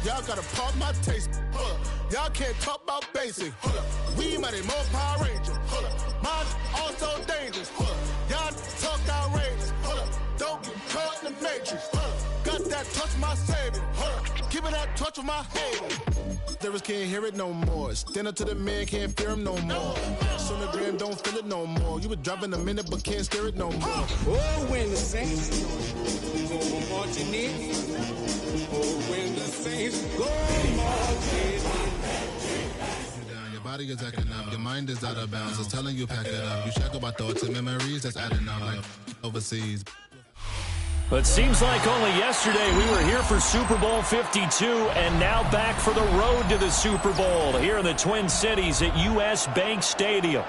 Y'all gotta pump my taste. Hold up. Y'all can't talk about basic. Hold up. We money more Power Ranger. Hold up. Mine also dangerous. Hold up. Y'all talk outrageous. Hold up. Don't get caught in the matrix. Hold up. Got that touch my savior. Hold up. Give me that touch of my hater. Lyrics can't hear it no more. Stand up to the man, can't fear him no more. Sonogram don't feel it no more. You were driving a minute but can't steer it no more. Oh, when the Saints go marching in. Oh, when the Saints go marching in. Your body is acting up. Your mind is out of bounds. It's telling you pack it up. You shackle my thoughts and memories that's adding up like overseas. But seems like only yesterday we were here for Super Bowl 52 and now back for the road to the Super Bowl here in the Twin Cities at U.S. Bank Stadium.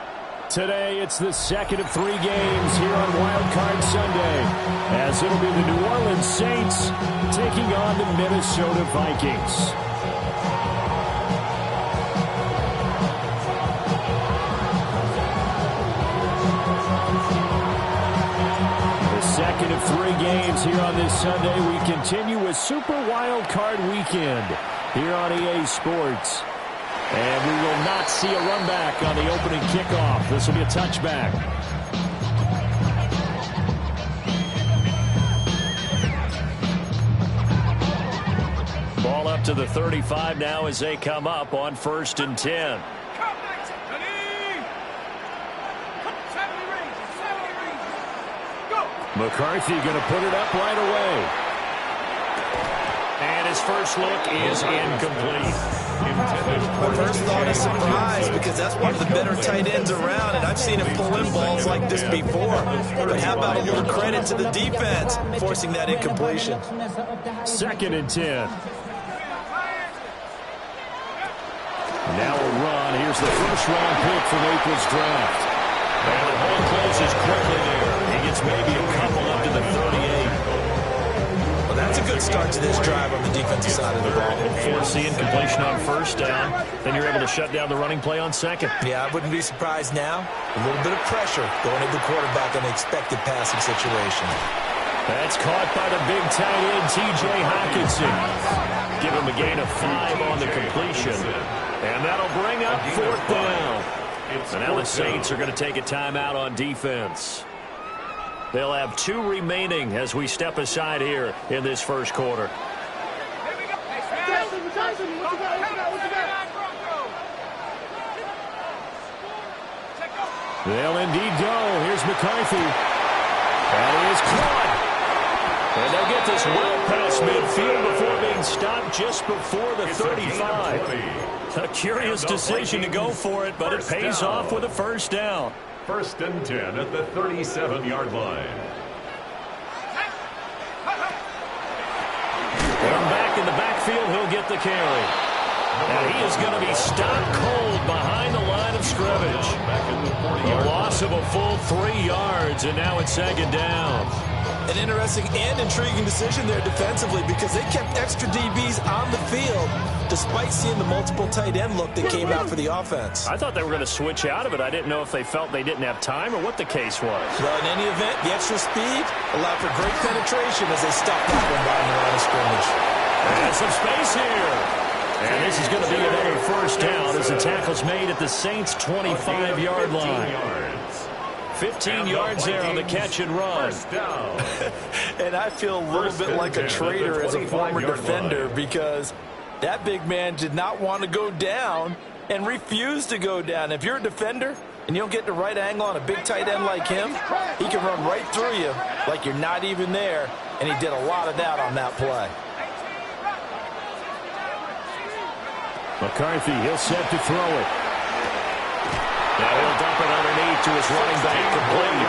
Today it's the second of 3 games here on Wild Card Sunday, as it'll be the New Orleans Saints taking on the Minnesota Vikings. Second of 3 games here on this Sunday. We continue with Super Wild Card Weekend here on EA Sports. And we will not see a run back on the opening kickoff. This will be a touchback. Ball up to the 35 now as they come up on 1st and 10. McCarthy going to put it up right away. And his first look is incomplete. My first thought is surprise, because that's one of the better tight ends around, and I've seen him pull in balls like this before. But how about a little credit to the defense forcing that incompletion? 2nd and 10. Now a run. Here's the first-round pick from April's draft. And the ball closes quickly there. He gets maybe a couple up to the 38. Well, that's a good start to this drive on the defensive side of the ball. Forcing incompletion on 1st down. Then you're able to shut down the running play on 2nd. Yeah, I wouldn't be surprised now. A little bit of pressure going at the quarterback on the expected passing situation. That's caught by the big tight end, T.J. Hockenson. Give him a gain of 5 on the completion. And that'll bring up 4th down. So now the Saints are going to take a timeout on defense. They'll have 2 remaining as we step aside here in this first quarter. They'll indeed go. Here's McCarthy. That is caught. And they'll get this well past midfield before being stopped just before the 35. A curious decision to go for it, but it pays off with a 1st down. 1st and 10 at the 37-yard line. And back in the backfield, he'll get the carry. And he is going to be stopped cold behind the line of scrimmage. A loss of a full 3 yards, and now it's 2nd down. An interesting and intriguing decision there defensively, because they kept extra DBs on the field despite seeing the multiple tight end look that came out for the offense. I thought they were going to switch out of it. I didn't know if they felt they didn't have time or what the case was. Well, in any event, the extra speed allowed for great penetration as they stopped that one behind the line of scrimmage. And some space here. And this is going to be another 1st down as the tackle's made at the Saints' 25-yard line. 15 yards there on the catch and run. And I feel a little bit like a traitor as a former defender, because that big man did not want to go down and refused to go down. If you're a defender and you don't get the right angle on a big tight end like him, he can run right through you like you're not even there, and he did a lot of that on that play. McCarthy, he'll set to throw it. Now he'll dump it underneath to his running back, complete.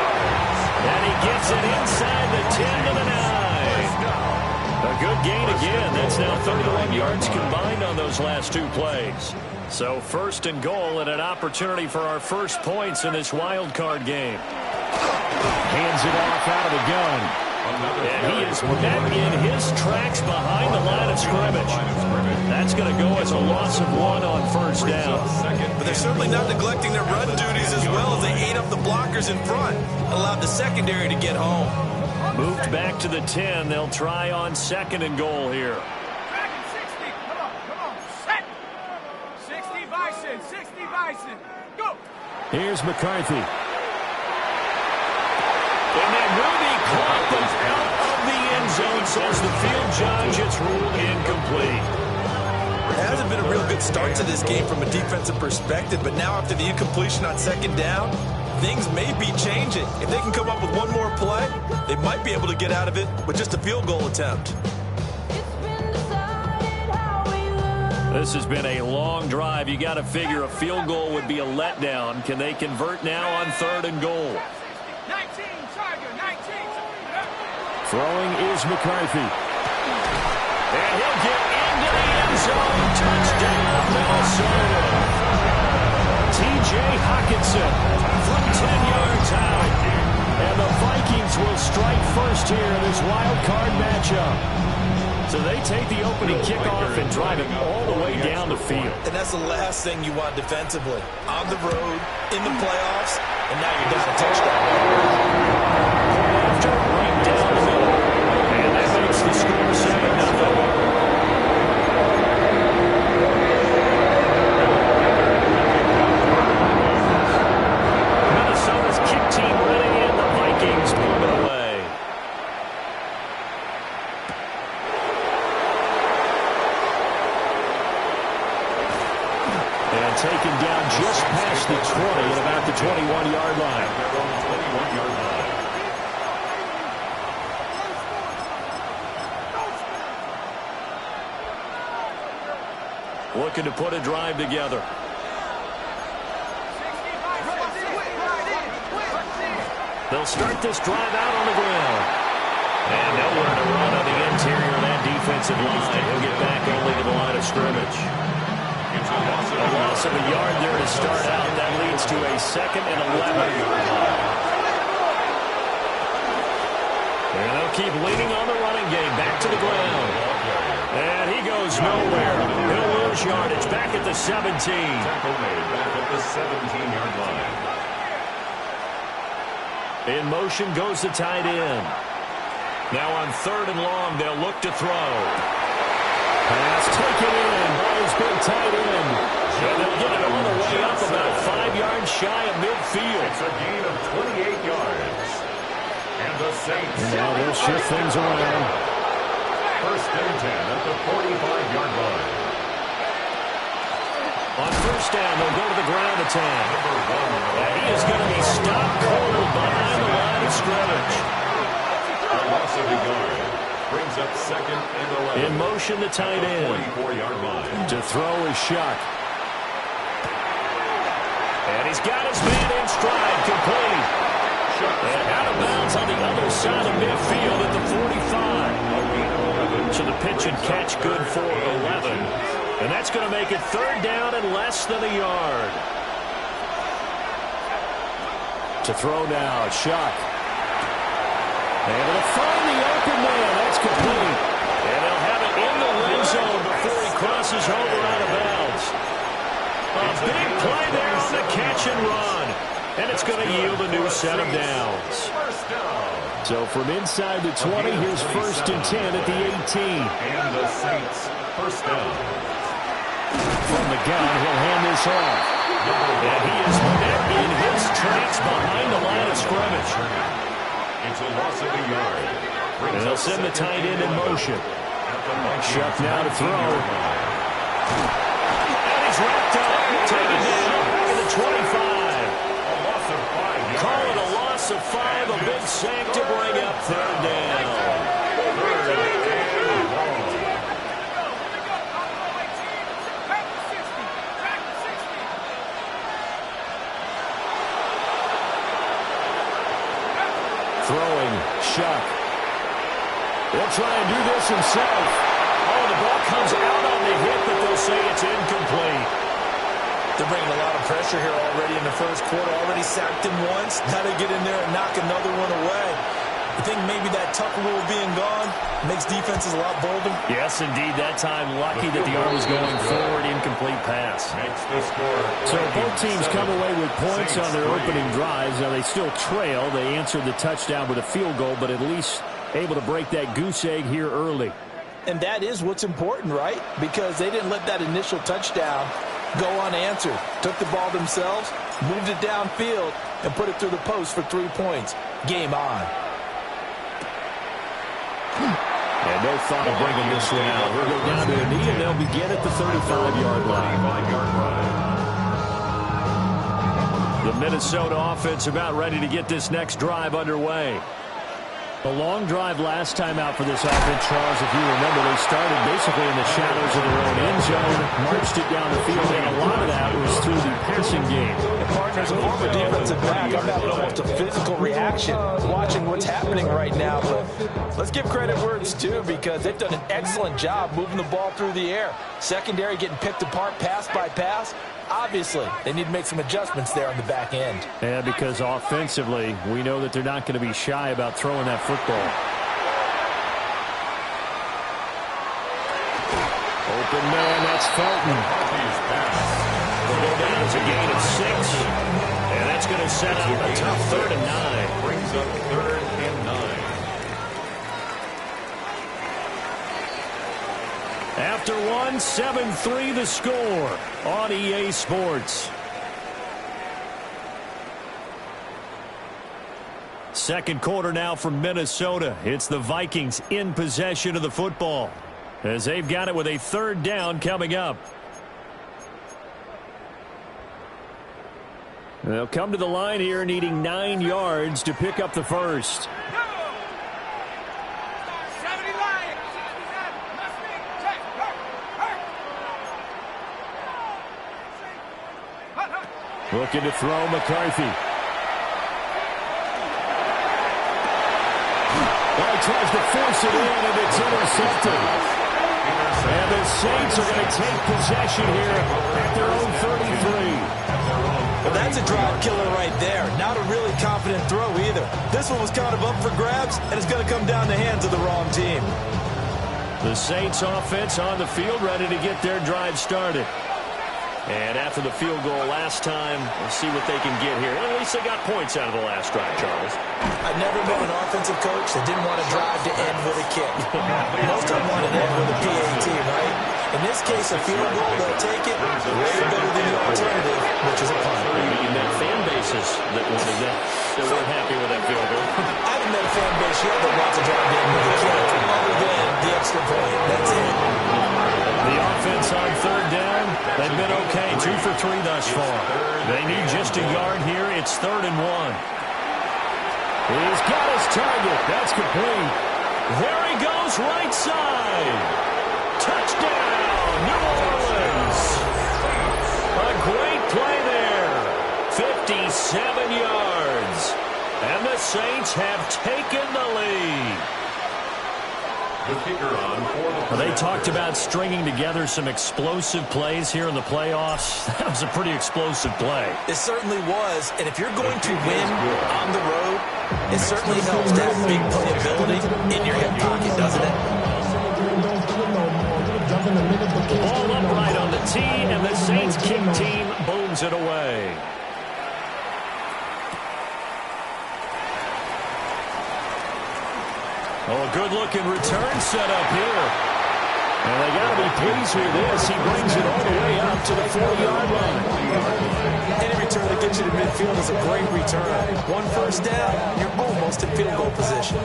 And he gets it inside the 10 to the 9. A good gain again. That's now 31 yards combined on those last 2 plays. So 1st and goal and an opportunity for our first points in this wild card game. Hands it off out of the gun. And he is met in his tracks behind the line of scrimmage. That's going to go as a loss of 1 on 1st down. But they're certainly not neglecting their run duties as well, as they ate up the blockers in front, allowed the secondary to get home. Moved back to the 10. They'll try on 2nd and goal here. Here's McCarthy. And then will be caught, but out of the end zone, says the field judge. It's ruled incomplete. It hasn't been a real good start to this game from a defensive perspective, but now after the incompletion on second down, things may be changing. If they can come up with one more play, they might be able to get out of it with just a field goal attempt. This has been a long drive. You got to figure a field goal would be a letdown. Can they convert now on 3rd and goal? 19, Tiger, 19. Throwing is McCarthy. And he'll get into the end zone. Touchdown, Minnesota. T.J. Hockenson from 10 yards out. And the Vikings will strike first here in this wild card matchup. So they take the opening kickoff and drive it all the way down the field. And that's the last thing you want defensively. On the road, in the playoffs, and now you're down a touchdown. After right down the middle. And that makes the score 7-0. Minnesota's kick team ready, and the Vikings move it away. And taken down just past the 20 at about the 21-yard line. Looking to put a drive together. They'll start this drive out on the ground. And nowhere to run on the interior of that defensive line. He'll get back only to the line of scrimmage. A loss of a yard there to start out. That leads to a 2nd and 11. And they'll keep leaning on the running game. Back to the ground. And he goes nowhere. He'll lose yardage. Back at the 17. Tackle made back at the 17-yard line. In motion goes the tight end. Now on 3rd and long, they'll look to throw. Pass taken in by his big tight end. And they'll get it all the way up about 5 yards shy of midfield. It's a gain of 28 yards. And the Saints. Now they'll shift things around. 1st and 10 at the 45-yard line. On 1st down, they'll go to the ground attack. And he is going to be stopped cold behind the line of scrimmage. A loss of a yard. Brings up 2nd and 11. In motion, the tight end. 24-yard line. To throw is Shuck. And he's got his man in stride, complete. And out of bounds on the other side of midfield at the 45. So the pitch and catch good for 11. And that's going to make it 3rd down and less than a yard. To throw now, Shuck. Able to find the open man. That's complete. And they'll have it in the red zone before he crosses over out of bounds. A big play there on the catch and run. And it's going to yield a new set of downs. So from inside the 20, here's 1st and 10 at the 18. And the Saints, 1st down. From the gun, he'll hand this off. And he is met in his tracks behind the line of scrimmage. It's a loss of a yard. And they'll send the tight end in motion. Shuck now to throw. And he's wrapped up. Taken down back at the 25. Call it a loss of 5. A big sack to bring up 3rd down. Throwing, Shuck. They'll try and do this himself. Oh, the ball comes out on the hit, but they'll say it's incomplete. They're bringing a lot of pressure here already in the 1st quarter. Already sacked him once. Now they get in there and knock another one away. I think maybe that Tucker rule being gone makes defenses a lot bolder. Yes, indeed. That time, lucky that the arm was going forward. Incomplete pass. Makes the score. So both teams come away with points on their opening drives. Now they still trail. They answered the touchdown with a field goal, but at least able to break that goose egg here early. And that is what's important, right? Because they didn't let that initial touchdown go unanswered. Took the ball themselves, moved it downfield, and put it through the post for 3 points. Game on. And no thought of bringing this one out. He'll go down to a knee, and they'll begin at the 35-yard line. The Minnesota offense about ready to get this next drive underway. A long drive last time out for this offense, Charles. If you remember, they started basically in the shadows of their own end zone, marched it down the field, and a lot of that was through the passing game. And partners, a former defensive back, I'm having almost a physical reaction watching what's happening right now. But let's give credit where it's due, because they've done an excellent job moving the ball through the air. Secondary getting picked apart pass by pass. Obviously, they need to make some adjustments there on the back end. Yeah, because offensively, we know that they're not going to be shy about throwing that football. Open man, that's Felton. We'll go down as a gain of 6. And that's going to set up a tough 3rd and 9. Brings up 3rd and 9. After one, 7-3 the score on EA Sports. Second quarter now from Minnesota. It's the Vikings in possession of the football, as they've got it with a 3rd down coming up. They'll come to the line here needing 9 yards to pick up the first. Looking to throw McCarthy. Well, he tries to force it in, and it's intercepted. And the Saints are going to take possession here at their own 33. Well, that's a drive killer right there. Not a really confident throw either. This one was kind of up for grabs, and it's going to come down the hands of the wrong team. The Saints offense on the field, ready to get their drive started. And after the field goal last time, we'll see what they can get here. At least they got points out of the last drive, Charles. I've never been an offensive coach that didn't want to drive to end with a kick. Most of them want to end with a PAT, right? In this case, a field goal, they'll take it way better than the alternative, which is a punt. Maybe you met fan bases that wanted that. They weren't happy with that field goal. I haven't met a fan base yet that wants to drive to end with a kick, other than the extra point. That's it. The offense on 3rd down, they've been okay, 2 for 3 thus far. They need just a yard here. It's 3rd and 1. He's got his target. That's complete. There he goes, right side. Touchdown, New Orleans. A great play there. 57 yards. And the Saints have taken the lead. The kicker on for the They talked about stringing together some explosive plays here in the playoffs. That was a pretty explosive play. It certainly was. And if you're going to win on the road, it certainly helps to have big playability in your hip pocket, doesn't it? Ball upright on the tee, and the Saints kick team booms it away. Oh, a good-looking return set up here. And they got to be pleased with this. He brings it all the way up to the 4-yard line. Any return that gets you to midfield is a great return. 1 first down, you're almost in field goal position.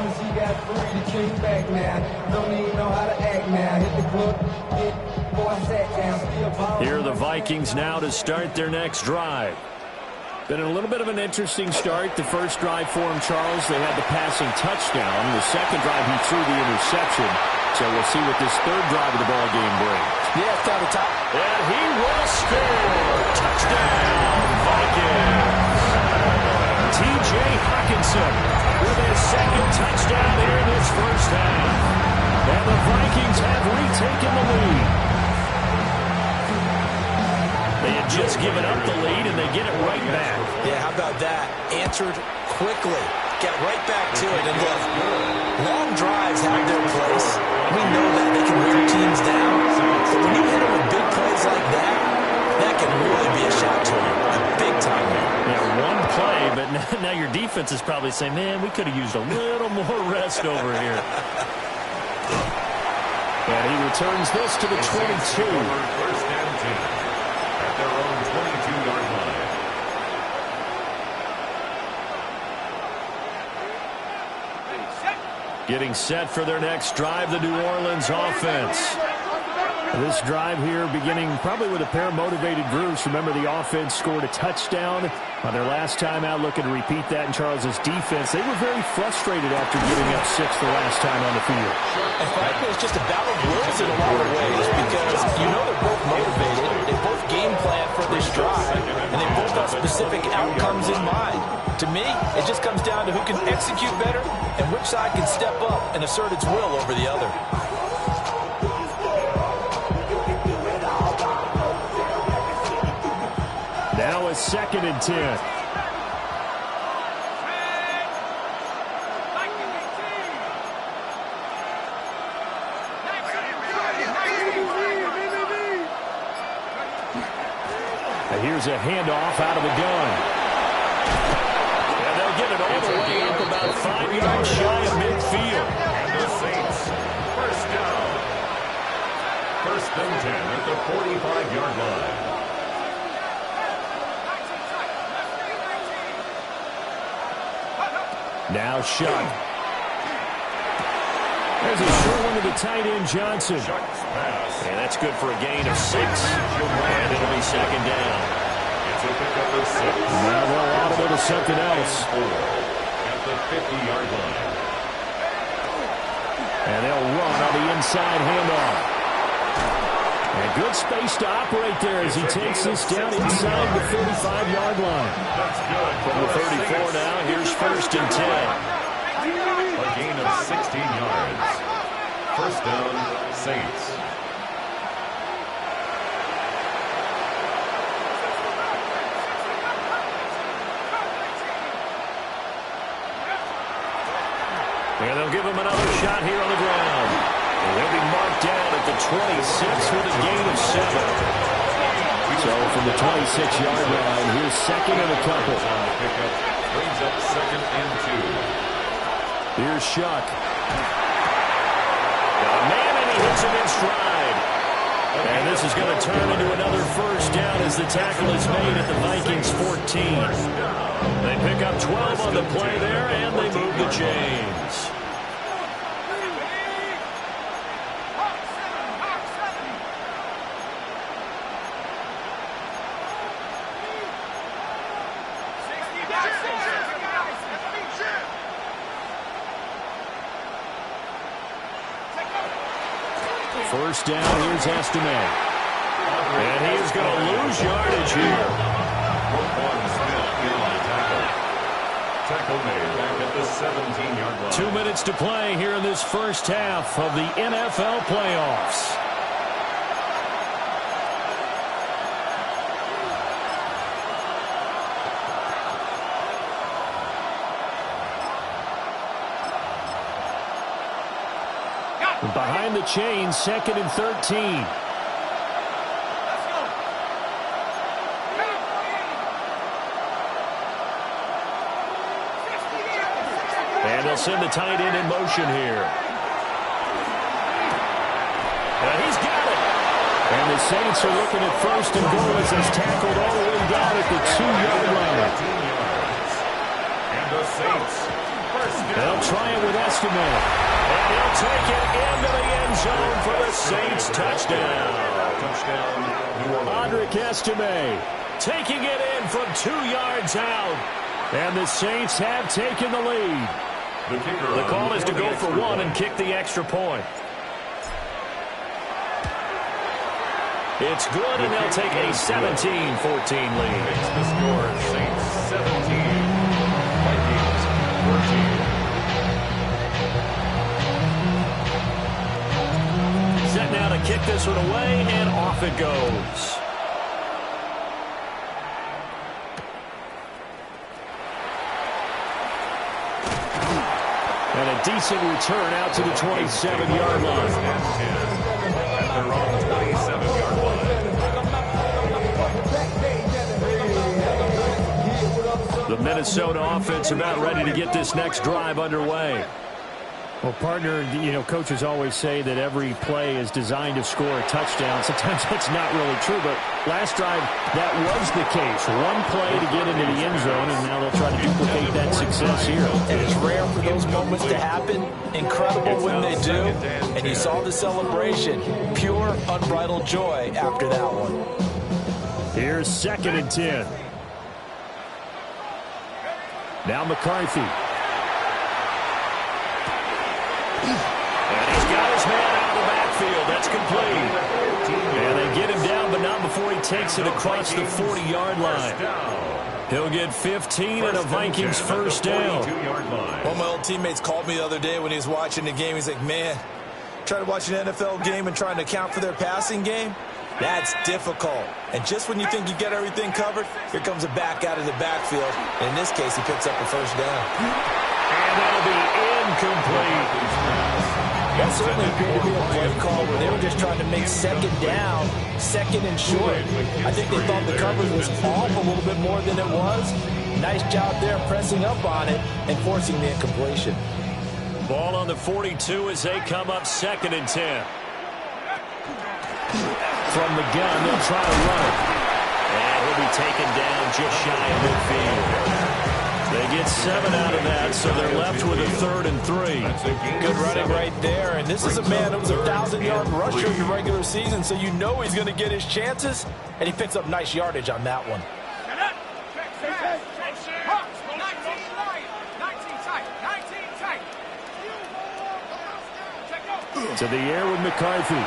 Here are the Vikings now to start their next drive. Been a little bit of an interesting start. The first drive for him, Charles, they had the passing touchdown. The second drive, he threw the interception. So we'll see what this 3rd drive of the ball game brings. Yeah, it's down the top. And he will score. Touchdown, Vikings. T.J. Hawkinson with his 2nd touchdown here in this first half. And the Vikings have retaken the lead. They had just given up the lead, and they get it right back. Yeah, how about that? Answered quickly. Got right back to it. And look, long drives have their place. We know that. They can wear teams down. But when you hit them with big plays like that, that can really be a shot to them. A big time one. Yeah, one play, but now your defense is probably saying, man, we could have used a little more rest over here. And he returns this to the 22. First and 10. their own 22-yard line. Getting set for their next drive, the New Orleans offense. This drive here beginning probably with a pair of motivated groups. Remember, the offense scored a touchdown on their last time out, looking to repeat that in Charles's defense. They were very frustrated after giving up 6 the last time on the field. And frankly, it's just a battle of wills in a lot of ways because you know they're both motivated. They both game plan for this drive, and they both have specific outcomes in mind. To me, it just comes down to who can execute better and which side can step up and assert its will over the other. Now a 2nd and 10. Here's a handoff out of the gun. And they'll get it all the way up about 5 yards shy of midfield. And the Saints, first down. 1st and 10 at the 45-yard line. Now Shuck. There's a short one to the tight end, Johnson. And that's good for a gain of 6. And it'll be 2nd down. It's a pickup of 6. Now they'll audible to something else. At the 50-yard line. And they'll run on the inside handoff. And good space to operate there as he takes this down inside the 35-yard line. That's good. From the 34 now, here's 1st and 10. A gain of 16 yards. 1st down, Saints. And they'll give him another shot here on the ground. And they'll be marked down at the 26 with a gain of 7. So from the 26-yard line, here's 2nd and a couple. Brings up 2nd and 2. Here's Shuck. Man, and he hits him in stride. And this is going to turn into another 1st down as the tackle is made at the Vikings 14. They pick up 12 on the play there, and they move the chains. First down, here's Estime. And he is going to lose yardage here. Tackle made back at the 17-yard line. 2 minutes to play here in this first half of the NFL playoffs. Behind the chains, 2nd and 13. And they'll send the tight end in motion here. And he's got it. And the Saints are looking at 1st and goal as he's tackled all the way down at the 2-yard line. And the Saints, first down. They'll try it with Estime. And he'll take it into the end zone for the Saints touchdown. Touchdown, New Orleans. Audric Estime taking it in from 2 yards out. And the Saints have taken the lead. The call is to go for 1 and kick the extra point. It's good, and they'll take a 17-14 lead. Makes the score, Saints 17, Vikings 14. Set now to kick this one away, and off it goes. And a decent return out to the 27-yard line. At their own 27-yard line. The Minnesota offense about ready to get this next drive underway. Well, partner, coaches always say that every play is designed to score a touchdown. Sometimes that's not really true, but last drive, that was the case. One play to get into the end zone, and now they'll try to duplicate that success here. And it's rare for those moments to happen. Incredible when they do. And you saw the celebration. Pure, unbridled joy after that one. Here's 2nd and 10. Now McCarthy. And he's got his man out of the backfield. That's complete. And they get him down, but not before he takes it across the 40-yard line. He'll get 15 and a Vikings first down. One of my old teammates called me the other day when he was watching the game. He's like, man, trying to watch an NFL game and trying to account for their passing game? That's difficult. And just when you think you get everything covered, here comes a back out of the backfield. And in this case, he picks up a first down. And that'll be incomplete. That certainly appeared to be a play call where they were just trying to make 2nd down, 2nd and short. I think they thought the coverage was off a little bit more than it was. Nice job there pressing up on it and forcing the incompletion. Ball on the 42 as they come up 2nd and 10. From the gun, they'll try to run it. And he'll be taken down just shy of midfield. They get 7 out of that, so they're left with a 3rd and 3. Good running right there. And this is a man that was a 1,000-yard rusher in the regular season, so you know he's going to get his chances. And he picks up nice yardage on that one. To the air with McCarthy.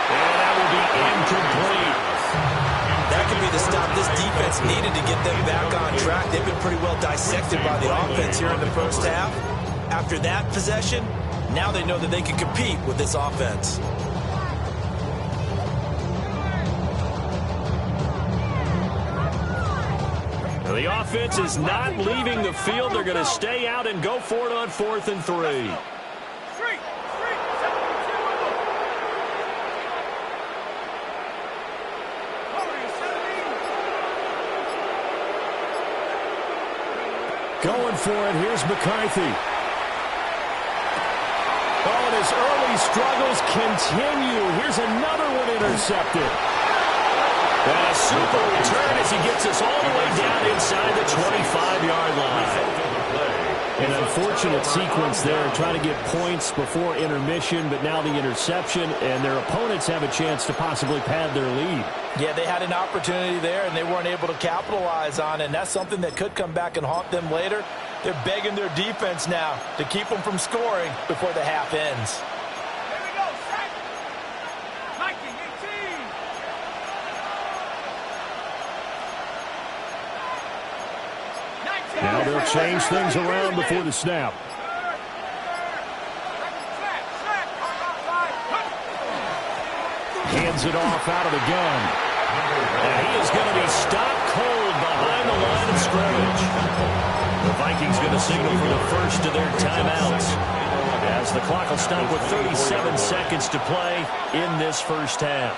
And that will be incomplete. That could be the stop this defense needed to get them back on track. They've been pretty well dissected by the offense here in the first half. After that possession, now they know that they can compete with this offense. Now the offense is not leaving the field. They're going to stay out and go for it on 4th and 3. Going for it, here's McCarthy. Oh, and his early struggles continue. Here's another one intercepted. And a super return as he gets us all the way down inside the 25-yard line. An unfortunate sequence there, trying to get points before intermission, but now the interception, and their opponents have a chance to possibly pad their lead. Yeah, they had an opportunity there, and they weren't able to capitalize on it, and that's something that could come back and haunt them later. They're begging their defense now to keep them from scoring before the half ends. Here we go, set. 19-18. Now they'll change things around before the snap. Hands it off out of the gun. And he is going to be stopped cold behind the line of scrimmage. The Vikings going to signal for the first of their timeouts, as the clock will stop with 37 seconds to play in this first half.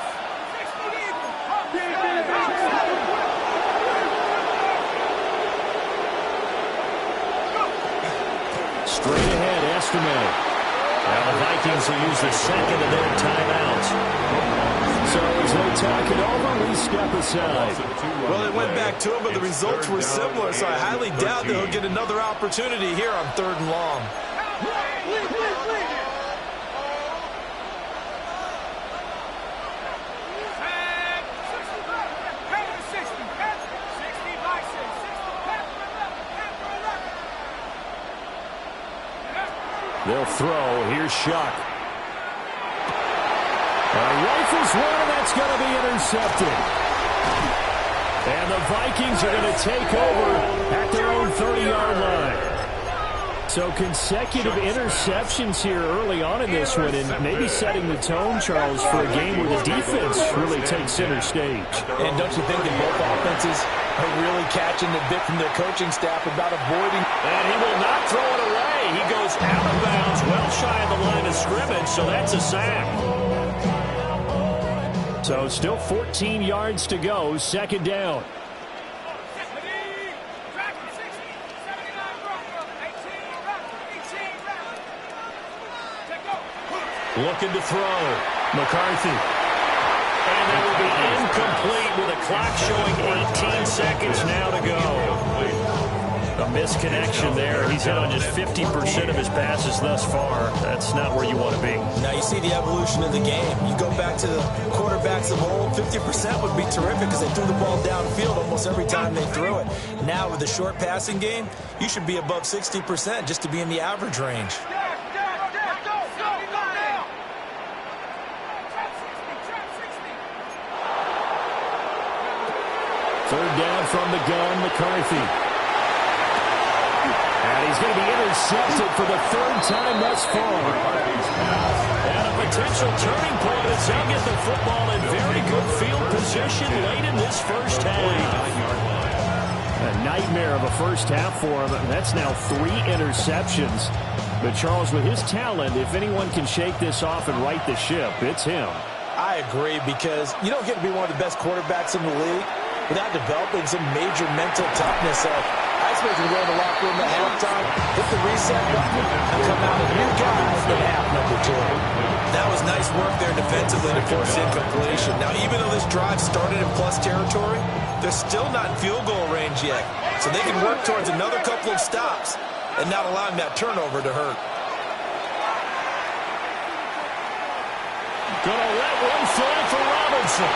Straight ahead, estimate. Now the Vikings will use the second of their timeouts. So as they talk it over, we step aside. Well, they went back to him, but the results were similar, so I highly doubt that he'll get another opportunity here on 3rd and long. They'll throw. Here's Shuck. Rifles one, and that's going to be intercepted. And the Vikings are going to take over at their own 30-yard line. So consecutive interceptions here early on in this one, and maybe setting the tone, Charles, for a game where the defense really takes center stage. And don't you think that both offenses are really catching the bit from their coaching staff about avoiding? And he will not throw it away. He goes out of bounds, well shy of the line of scrimmage, so that's a sack. So still 14 yards to go, 2nd down. Looking to throw. McCarthy. And that will be incomplete with a clock showing 18 seconds now to go. A misconnection there. He's hit on just 50% of his passes thus far. That's not where you want to be. Now you see the evolution of the game. You go back to the quarterbacks of old, 50% would be terrific because they threw the ball downfield almost every time they threw it. Now with the short passing game, you should be above 60% just to be in the average range. Third down from the gun, McCarthy. And he's going to be intercepted for the third time thus far. And a potential turning point as he'll get the football in very good field position late in this first half. A nightmare of a first half for him. That's now 3 interceptions. But Charles, with his talent, if anyone can shake this off and right the ship, it's him. I agree, because you don't get to be one of the best quarterbacks in the league without developing some major mental toughness. I expect him to go in the locker room at halftime, hit the reset button, and come out a new guy in half number 2. That was nice work there defensively to force incompletion. Now, even though this drive started in plus territory, they're still not in field goal range yet. So they can work towards another couple of stops and not allowing that turnover to hurt. Gonna let one fly for Robinson.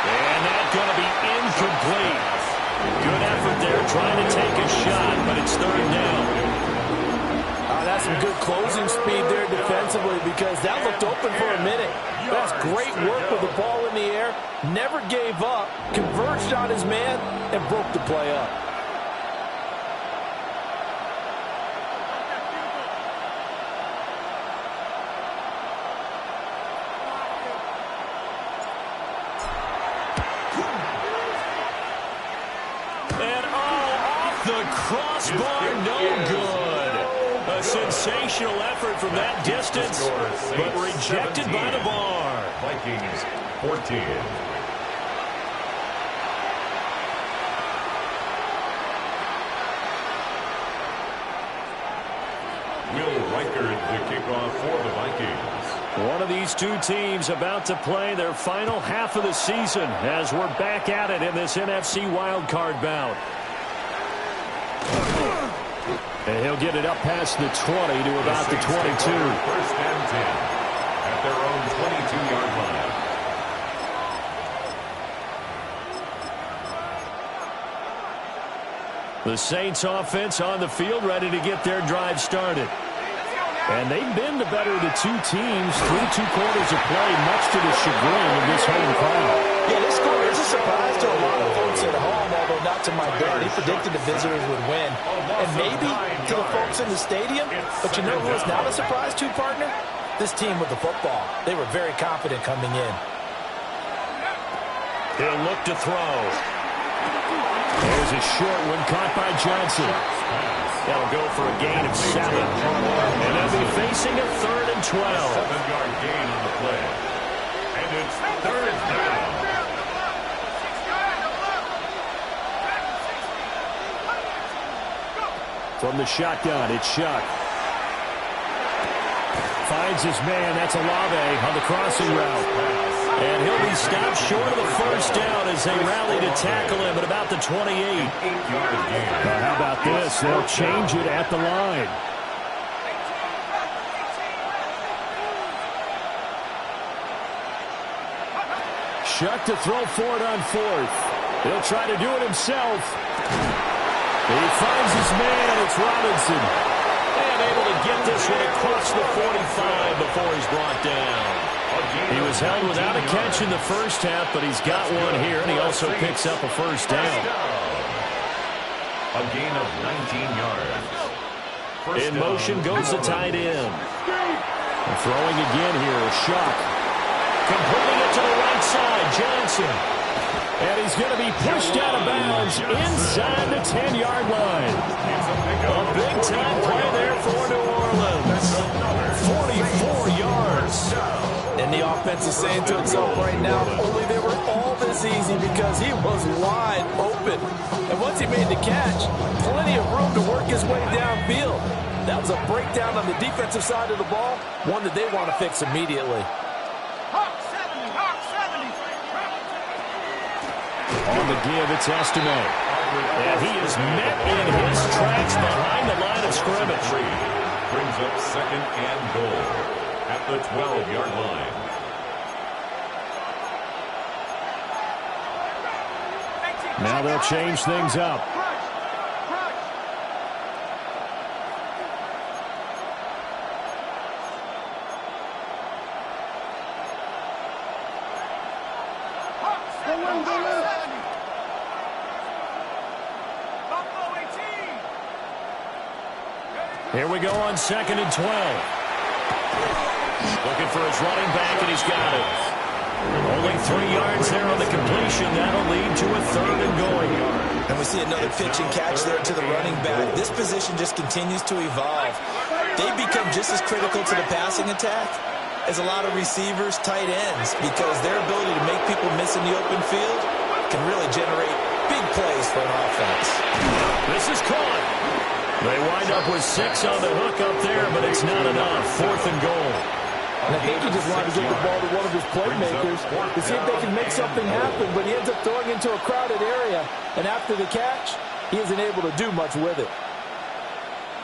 And that's going to be incomplete. Good effort there trying to take a shot, but it's third down. That's some good closing speed there defensively, because that looked open for a minute. That's great work with the ball in the air. Never gave up, converged on his man, and broke the play up. Crossbar, no good. A sensational effort from that distance, but rejected by the bar. Vikings 14. Will Reichard the kickoff for the Vikings. One of these two teams about to play their final half of the season as we're back at it in this NFC wildcard bout. And he'll get it up past the 20 to about the 22. First and 10 at their own 22-yard line. The Saints offense on the field, ready to get their drive started. And they've been the better of the two teams through 2 quarters of play, much to the chagrin of this home crowd. Yeah, this score is a surprise to a lot of folks at home, although not to my dad. He predicted the visitors would win. And maybe to the folks in the stadium. But you know who is not a surprise to, partner? This team with the football. They were very confident coming in. He'll look to throw. There's a short one caught by Johnson. That'll go for a gain of 7. And they'll be facing a 3rd and 12. 7-yard gain on the play. And it's third down. From the shotgun, it's Shuck. Finds his man. That's Olave on the crossing route. And he'll be stopped short of the first down as they rally to tackle him at about the 28. 8-yard gain. How about this? They'll change it at the line. Shuck to throw for it on 4th. He'll try to do it himself. He finds his man. It's Robinson. And able to get this one across the 45 before he's brought down. He was held without a catch in the first half, but he's got one here, and he also picks up a first down. A gain of 19 yards. In motion goes the tight end. And throwing again here is Shuck. Completing it to the right side, Johnson. And he's going to be pushed out of bounds inside the 10-yard line. A big-time play there for New Orleans. 44 yards. And the offense is saying to itself right now, only they were all this easy because he was wide open. And once he made the catch, plenty of room to work his way downfield. That was a breakdown on the defensive side of the ball, one that they want to fix immediately. Hawk 70, Hawk 70. On the give, it's Estime. And he is met in his tracks behind the line of scrimmage. Brings up second and goal at the 12-yard line. Now they'll change things up. Here we go on 2nd and 12. Looking for his running back, and he's got it. Only 3 yards there on the completion. That'll lead to a 3rd and going. And we see another pitch and catch there to the running back. This position just continues to evolve. They become just as critical to the passing attack as a lot of receivers, tight ends, because their ability to make people miss in the open field can really generate big plays for an offense. This is caught. They wind up with 6 on the hook up there, but it's not enough. 4th and goal. And I think he just wanted to get the ball to one of his playmakers to see if they can make something happen, but he ends up throwing into a crowded area, and after the catch, he isn't able to do much with it.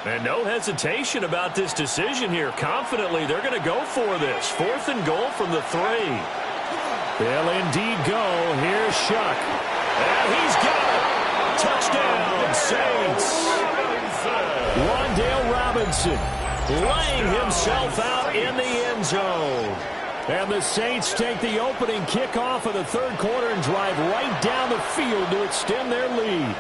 And no hesitation about this decision here. Confidently, they're going to go for this. 4th and goal from the 3. They'll indeed go. Here's Shuck. And he's got it. Touchdown, Saints. Wan'Dale Robinson laying himself out in the end zone. And the Saints take the opening kickoff of the 3rd quarter and drive right down the field to extend their lead.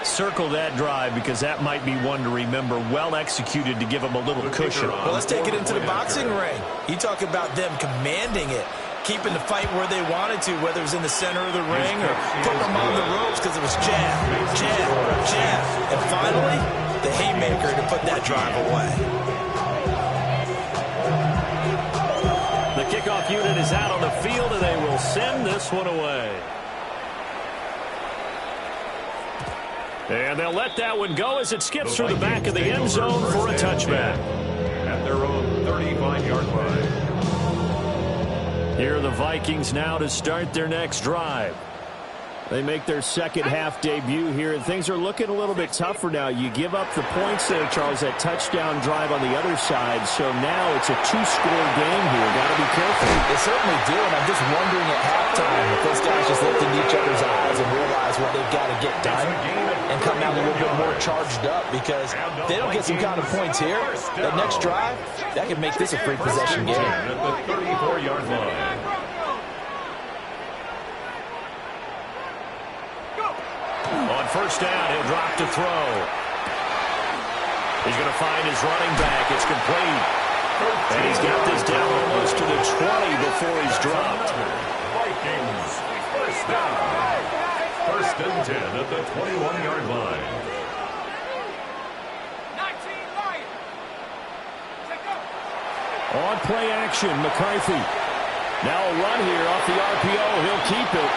Circle that drive because that might be one to remember. Well executed to give them a little cushion. Well, let's take it into the boxing ring. You talk about them commanding it, keeping the fight where they wanted to, whether it was in the center of the ring or putting them on the ropes because it was jab, jab, jab. And finally, the haymaker to put that drive away. The kickoff unit is out on the field, and they will send this one away. And they'll let that one go as it skips through the back of the end zone for a touchback. At their own 35-yard line. Here are the Vikings now to start their next drive. They make their second half debut here, and things are looking a little bit tougher now. You give up the points there, Charles, that touchdown drive on the other side. So now it's a 2-score game here. Got to be careful. They certainly do, and I'm just wondering at halftime if those guys just looked into each other's eyes and realize what they've got to get done and come out a little bit more charged up, because they don't get some kind of points here. That next drive, that could make this a free possession game. At the 34-yard line. On first down, he'll drop to throw. He's going to find his running back. It's complete. And he's got this down almost to the 20 before he's dropped. Vikings, first down. 1st and 10 at the 21-yard line. 19 Lions. Take up. On play action, McCarthy. Now a run here off the RPO. He'll keep it.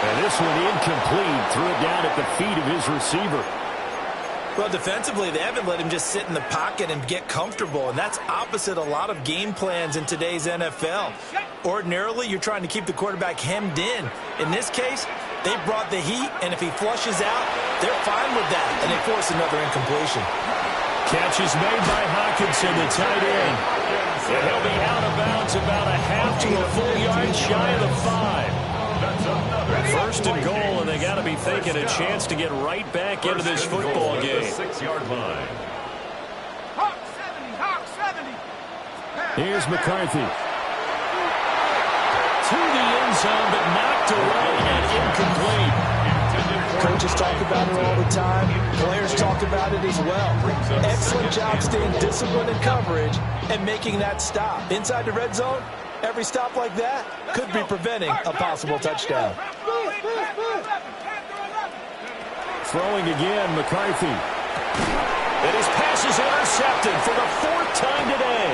And this one incomplete. Threw it down at the feet of his receiver. Well, defensively, they haven't let him just sit in the pocket and get comfortable, and that's opposite a lot of game plans in today's NFL. Ordinarily, you're trying to keep the quarterback hemmed in. In this case, they brought the heat, and if he flushes out, they're fine with that, and they force another incompletion. Catch is made by Hockenson, the tight end. And he'll be out of bounds about a half to a full yard shy of the 5. First and goal, and they got to be thinking a chance to get right back into this football game. 6-yard line. Hawk 70, Hawk 70. Here's McCarthy. To the end zone, but knocked away and incomplete. Coaches talk about it all the time. Players talk about it as well. Excellent job staying disciplined in coverage and making that stop. Inside the red zone, every stop like that could be preventing a possible touchdown. Throwing again, McCarthy. And his pass is intercepted for the 4th time today.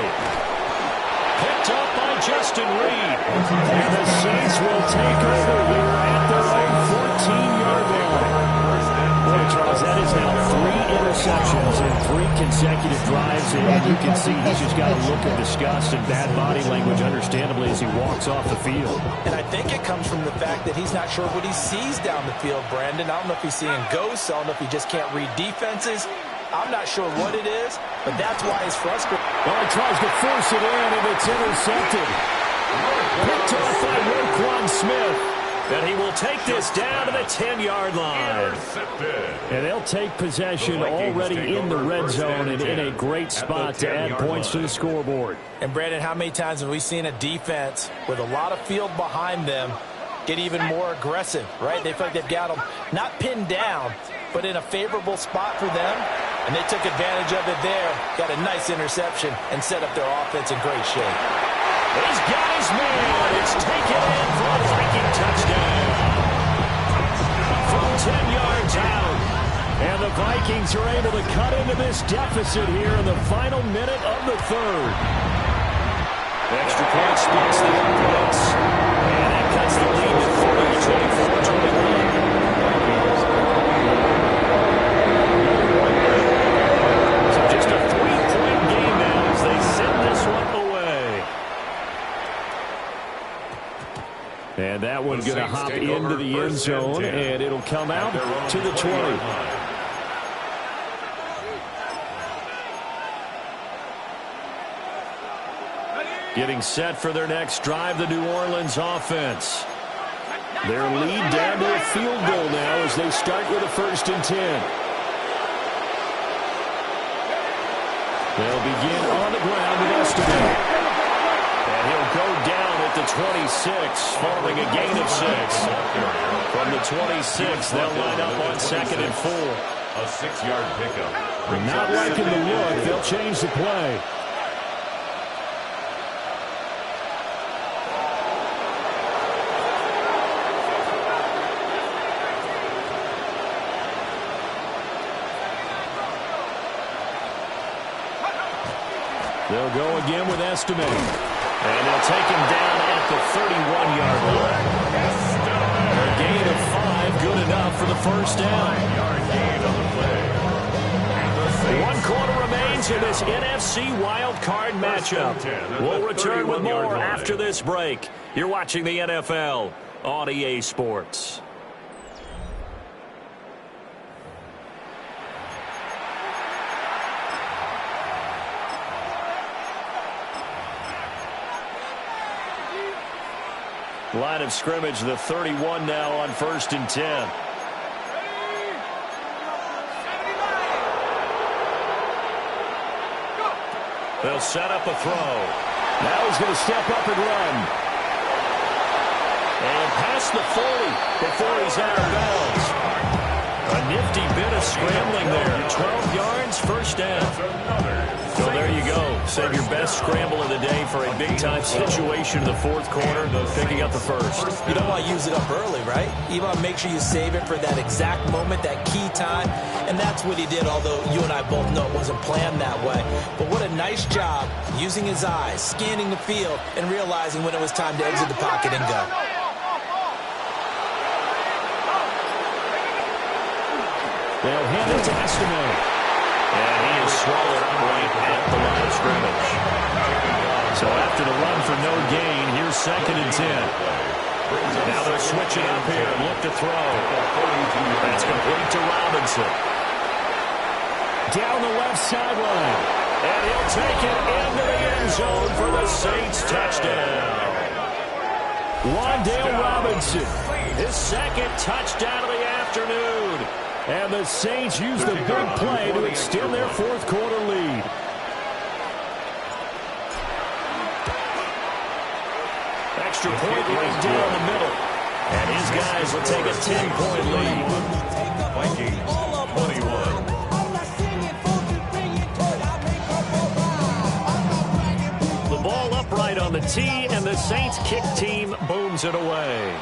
Picked up by Justin Reed. And the Saints will take over here at their own 14-yard line. Well, Charles, that is now 3 interceptions in 3 consecutive drives, and you can see he's just got a look of disgust and bad body language, understandably, as he walks off the field. And I think it comes from the fact that he's not sure what he sees down the field, Brandon. I don't know if he's seeing ghosts. I don't know if he just can't read defenses. I'm not sure what it is, but that's why he's frustrated. Well, he tries to force it in, and it's intercepted. Picked off by Roquan Smith. And he will take this down to the 10-yard line. And they'll take possession already in the red zone and in a great spot to add points to the scoreboard. And, Brandon, how many times have we seen a defense with a lot of field behind them get even more aggressive, right? They feel like they've got them not pinned down, but in a favorable spot for them. And they took advantage of it there, got a nice interception, and set up their offense in great shape. He's got his man. It's taken in for a Viking touchdown. From 10 yards out. And the Vikings are able to cut into this deficit here in the final minute of the third. Extra point splits the offense. And that cuts the lead to 30-24-21. So just a 3-point game now as they send this one away. And that one's going to hop into the end zone, and it'll come out to the 20. Getting set for their next drive, the New Orleans offense. Their lead down to a field goal now as they start with a 1st and 10. They'll begin on the ground with Esteban. And he'll go down at the 26, following a gain of 6. From the 26, they'll line up on 2nd and 4. A 6-yard pickup. Not liking the look, they'll change the play. They'll go again with Esteban. And they'll take him down at the 31-yard line. A gain of 5, good enough for the 1st down. 1 quarter remains in this NFC Wild Card matchup. We'll return with more after this break. You're watching the NFL on EA Sports. Line of scrimmage, the 31 now on 1st and 10. They'll set up a throw. Now he's going to step up and run. And past the 40 before he's out of bounds. A nifty bit of scrambling there. 12 yards, 1st down. So there you go. Save your best scramble of the day for a big-time situation in the 4th quarter, picking up the 1st. You don't want to use it up early, right? You want to make sure you save it for that exact moment, that key time. And that's what he did, although you and I both know it wasn't planned that way. But what a nice job using his eyes, scanning the field, and realizing when it was time to exit the pocket and go. They'll hand it to Esteban. And he is swallowed up right at the line of scrimmage. So after the run for no gain, here's 2nd and 10. Now they're switching up here and look to throw. That's complete to Robinson. Down the left sideline. And he'll take it into the end zone for the Saints touchdown. Wan'Dale Robinson, his 2nd touchdown of the afternoon. And the Saints use the big play to extend their 4th quarter lead. Extra point right down the middle. And his guys will take a 10-point lead. Vikings, 21. The ball upright on the tee, and the Saints kick team booms it away.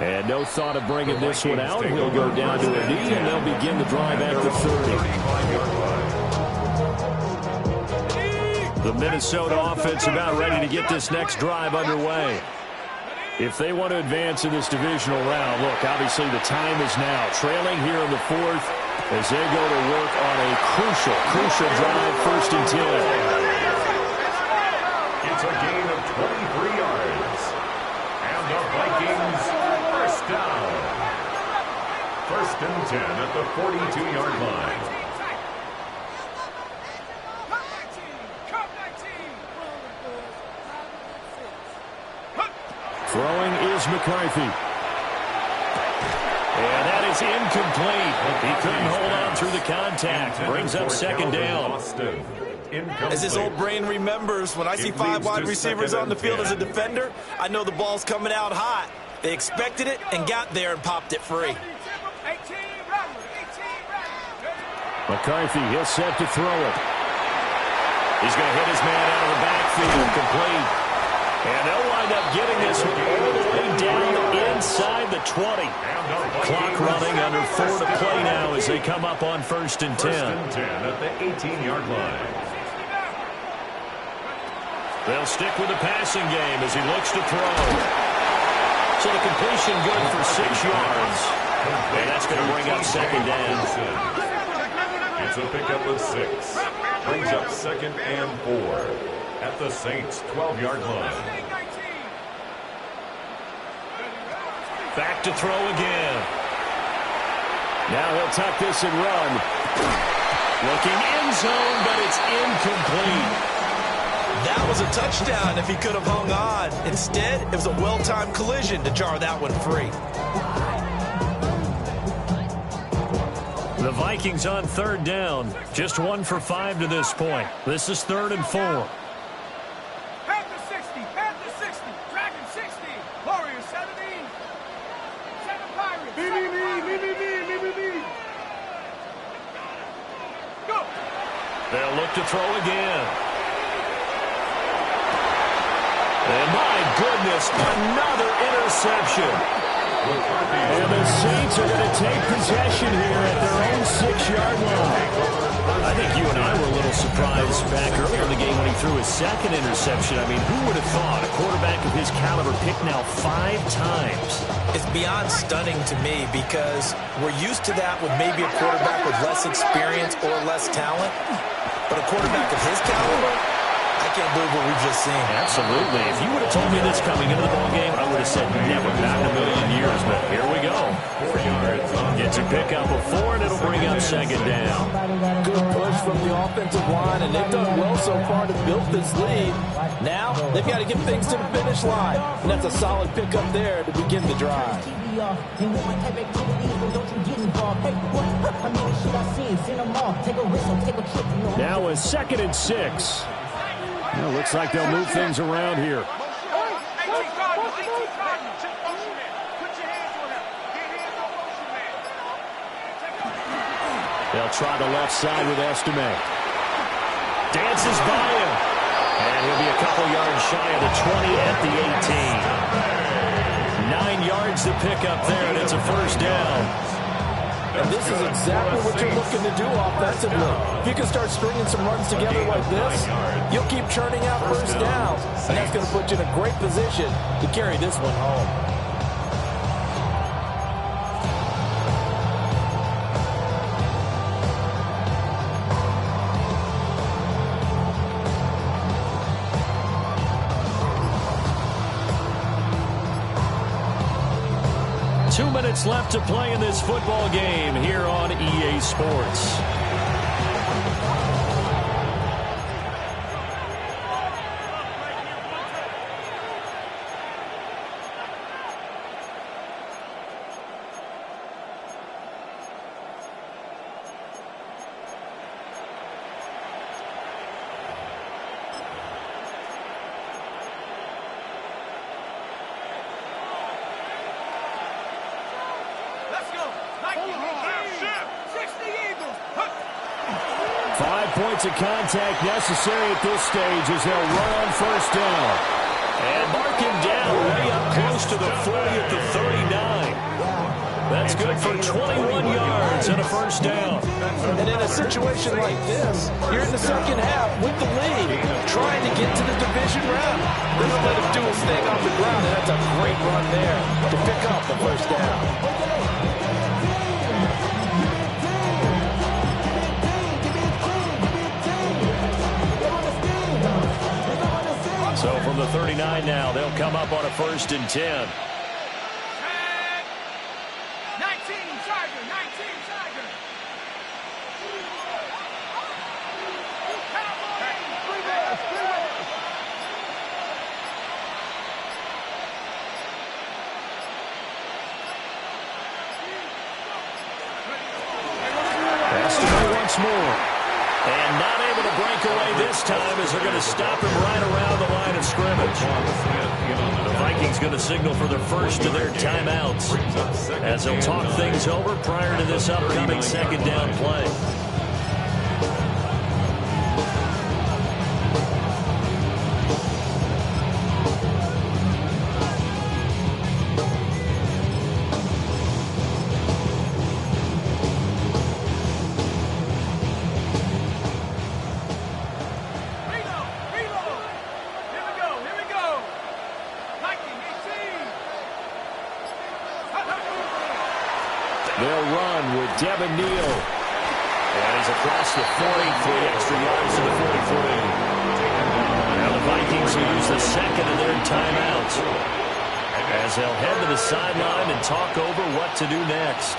And no thought of bringing this one out. He'll go down to a knee, and they'll begin the drive at the 30. The Minnesota offense about ready to get this next drive underway. if they want to advance in this divisional round. Look, obviously the time is now. Trailing here in the fourth as they go to work on a crucial drive, 1st and 10. It's a gain of 23 yards. And the Vikings, first down. 1st and 10 at the 42-yard line. Throwing is McCarthy. And that is incomplete. He couldn't hold on through the contact. Brings up 2nd down. As his old brain remembers, when I see 5 wide receivers on the field as a defender, I know the ball's coming out hot. They expected it and got there and popped it free. McCarthy, he'll set to throw it. He's going to hit his man out of the backfield, complete. And they'll wind up getting this all the way down inside the 20. Clock running, under 4 to play now as they come up on 1st and 10. 1st and 10 at the 18-yard line. They'll stick with the passing game as he looks to throw. So the completion good for 6 yards. And that's going to bring up 2nd down. It's a pickup of 6. Brings up 2nd and 4 at the Saints' 12-yard line. Back to throw again. Now he'll tuck this and run. Looking end zone, but it's incomplete. That was a touchdown if he could have hung on. Instead, it was a well-timed collision to jar that one free. The Vikings on 3rd down. Just 1 for 5 to this point. This is 3rd and 4. Panther 60, Panther 60, Dragon 60, Warrior 70, 7 Pirates. Me. Go. They'll look to throw again. And my goodness, another interception. And the Saints are going to take possession here at their own 6-yard line. I think you and I were a little surprised back earlier in the game when he threw his 2nd interception. I mean, who would have thought a quarterback of his caliber picked now 5 times? It's beyond stunning to me because we're used to that with maybe a quarterback with less experience or less talent. But a quarterback of his caliber, I can't believe what we've just seen. Absolutely. If you would have told me this coming into the ballgame, I would have said never, not in a million years. But here we go. 4 yards. Gets a pickup of 4, and it'll bring up 2nd down. Good push from the offensive line, and they've done well so far to build this lead. Now, they've got to get things to the finish line, and that's a solid pickup there to begin the drive. Now a 2nd and 6. Well, looks like they'll move things around here. 18 Cardinals, 18 Cardinals. Motion man. Put your hands on him. Get hands on motion man. They'll try the left side with Estime. Dances by him. And he'll be a couple yards shy of the 20 at the 18. 9 yards to pick up there, and it's a 1st down. And this is exactly what you're looking to do offensively. If you can start stringing some runs together like this, you'll keep churning out 1st downs. And that's going to put you in a great position to carry this one home. 2 minutes left to play in this football game here on EA Sports. Let's go. 60 Eagles. 5 points of contact necessary at this stage as they'll run on 1st down. And mark him down way up close to the 40 at the 39. That's good for 21 yards and a 1st down. And in a situation like this, you're in the 2nd half with the lead, trying to get to the division round. They're going to let him do his thing off the ground, and that's a great run there to pick up the first down. So from the 39 now, they'll come up on a 1st and 10. 19, Charger, 19, Charger. Has to go once more. And not able to break away this time as they're going to stop him right around the line of scrimmage. The Vikings going to signal for their first of their timeouts as they'll talk things over prior to this upcoming 2nd down play. They'll run with Devin Neal. And he's across the 43, extra yards to the 43. Now the Vikings will use the 2nd of their timeouts as they'll head to the sideline and talk over what to do next.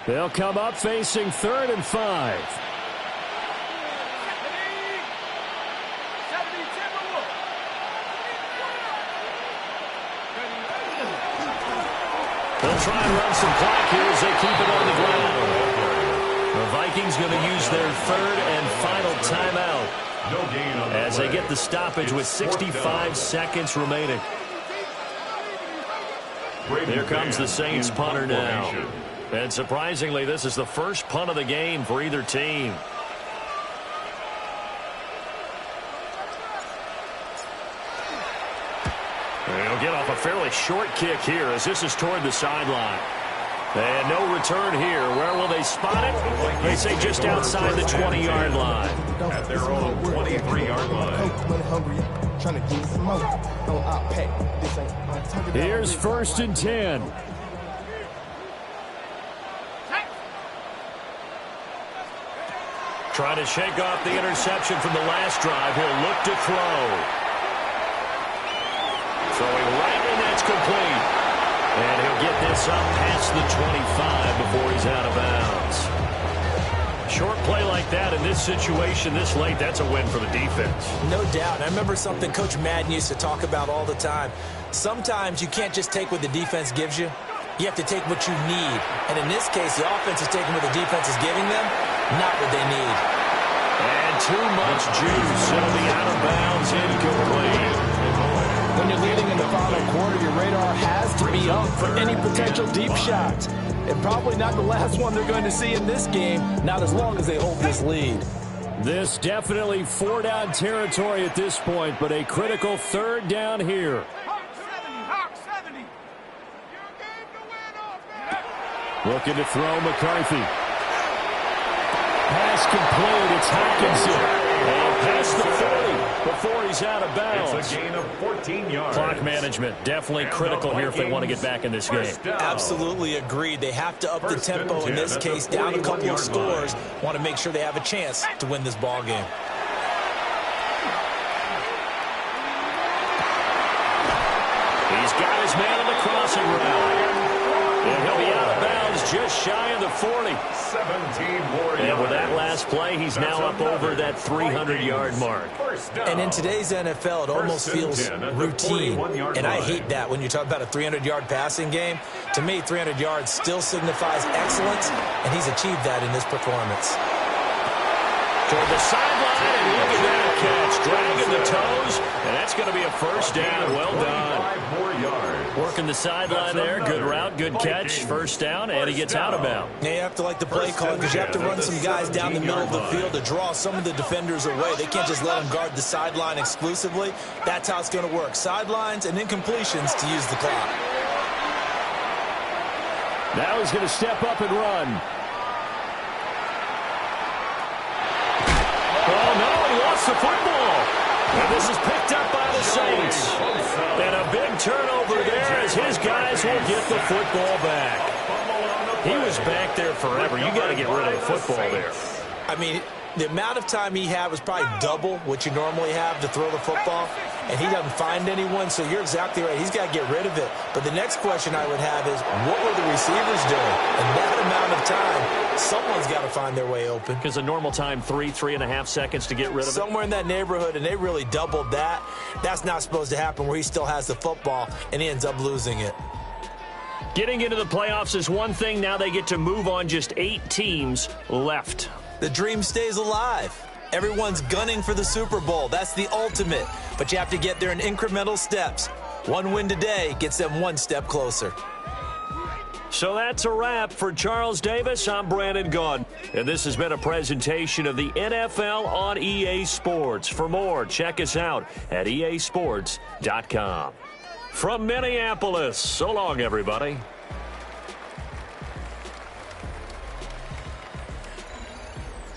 They'll come up facing 3rd and 5. They'll try and run some clock here as they keep it on the ground. The Vikings going to use their 3rd and final timeout as they get the stoppage with 65 seconds remaining. Here comes the Saints punter now. And surprisingly, this is the first punt of the game for either team. He'll get off a fairly short kick here as this is toward the sideline. And no return here. Where will they spot it? They say just outside the 20-yard line. At their own 23-yard line. Here's 1st and 10. Trying to shake off the interception from the last drive. He'll look to throw. Throwing right, and that's complete. And he'll get this up past the 25 before he's out of bounds. Short play like that in this situation this late, that's a win for the defense. No doubt. I remember something Coach Madden used to talk about all the time. Sometimes you can't just take what the defense gives you. You have to take what you need. And in this case, the offense is taking what the defense is giving them, not what they need. And too much juice. It'll be out of bounds, incomplete. When you're leading in the final quarter, your radar has to be up for any potential deep shots. And probably not the last one they're going to see in this game, not as long as they hold this lead. This definitely 4-down territory at this point, but a critical 3rd down here. Hawk 70. Your game to win, offense. Looking to throw McCarthy. Pass complete. It's Hopkinson. And past the 40 before he's out of bounds. It's a gain of 14 yards. Clock management definitely critical here if they want to get back in this game. Absolutely agreed. They have to up the tempo in this case, down a couple of scores. Want to make sure they have a chance to win this ball game. He's got his man on the crossing route. And he'll be out of bounds just shy of the 40. 17 more And with that yards. last play, he's now up over that 300-yard mark. And in today's NFL, it almost feels routine. And I hate that when you talk about a 300-yard passing game. To me, 300 yards still signifies excellence, and he's achieved that in this performance. Toward the sideline, and look at that catch. Dragging the toes, and that's going to be a 1st down. Well done. 5 more yards. Working the sideline there. Good route, good catch. 1st down, and he gets out of bounds. Yeah, you have to like the play call because you have to run some guys down the middle of the field to draw some of the defenders away. They can't just let them guard the sideline exclusively. That's how it's going to work. Sidelines and incompletions to use the clock. Now he's going to step up and run. This is picked up by the Saints. And a big turnover there as his guys will get the football back. He was back there forever. You got to get rid of the football there. I mean, the amount of time he had was probably double what you normally have to throw the football, and he doesn't find anyone, so you're exactly right. He's got to get rid of it. But the next question I would have is, what were the receivers doing? In that amount of time, someone's got to find their way open. Because a normal time, 3.5 seconds to get rid of it. Somewhere in that neighborhood, and they really doubled that. That's not supposed to happen where he still has the football, and he ends up losing it. Getting into the playoffs is one thing. Now they get to move on. Just 8 teams left. The dream stays alive. Everyone's gunning for the Super Bowl. That's the ultimate. But you have to get there in incremental steps. One win today gets them one step closer. So that's a wrap for Charles Davis. I'm Brandon Gaudin. And this has been a presentation of the NFL on EA Sports. For more, check us out at easports.com. From Minneapolis, so long, everybody.